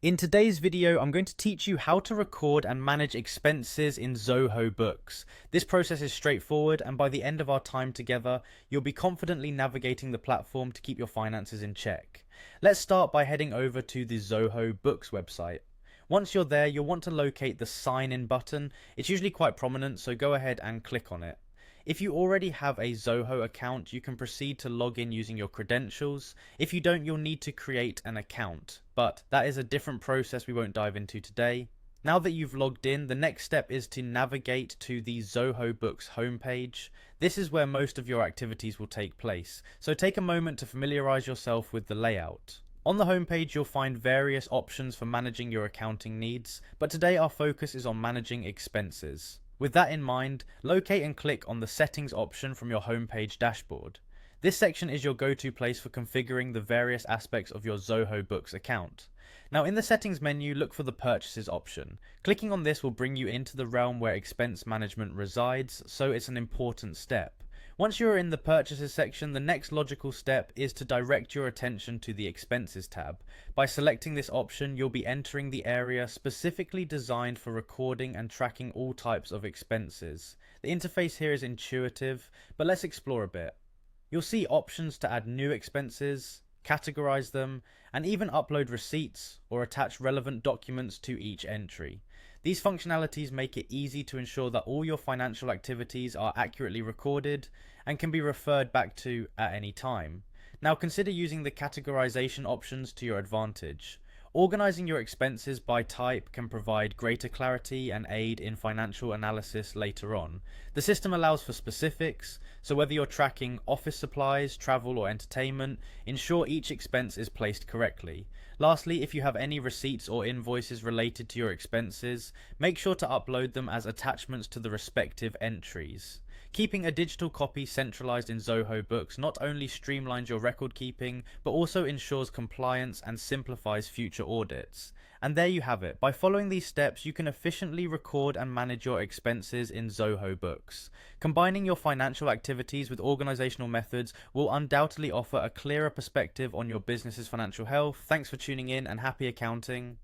In today's video, I'm going to teach you how to record and manage expenses in Zoho Books. This process is straightforward, and by the end of our time together, you'll be confidently navigating the platform to keep your finances in check. Let's start by heading over to the Zoho Books website. Once you're there, you'll want to locate the sign in button. It's usually quite prominent, so go ahead and click on it. If you already have a Zoho account, you can proceed to log in using your credentials. If you don't, you'll need to create an account, but that is a different process we won't dive into today. Now that you've logged in, the next step is to navigate to the Zoho Books homepage. This is where most of your activities will take place, so take a moment to familiarize yourself with the layout. On the homepage, you'll find various options for managing your accounting needs, but today our focus is on managing expenses. With that in mind, locate and click on the Settings option from your homepage dashboard. This section is your go-to place for configuring the various aspects of your Zoho Books account. Now in the Settings menu, look for the Purchases option. Clicking on this will bring you into the realm where expense management resides, so it's an important step. Once you are in the Purchases section, the next logical step is to direct your attention to the Expenses tab. By selecting this option, you'll be entering the area specifically designed for recording and tracking all types of expenses. The interface here is intuitive, but let's explore a bit. You'll see options to add new expenses, categorize them, and even upload receipts or attach relevant documents to each entry. These functionalities make it easy to ensure that all your financial activities are accurately recorded and can be referred back to at any time. Now consider using the categorization options to your advantage. Organizing your expenses by type can provide greater clarity and aid in financial analysis later on. The system allows for specifics, so whether you're tracking office supplies, travel or entertainment, ensure each expense is placed correctly. Lastly, if you have any receipts or invoices related to your expenses, make sure to upload them as attachments to the respective entries. Keeping a digital copy centralized in Zoho Books not only streamlines your record keeping, but also ensures compliance and simplifies future audits. And there you have it. By following these steps, you can efficiently record and manage your expenses in Zoho Books. Combining your financial activities with organizational methods will undoubtedly offer a clearer perspective on your business's financial health. Thanks for tuning in and happy accounting.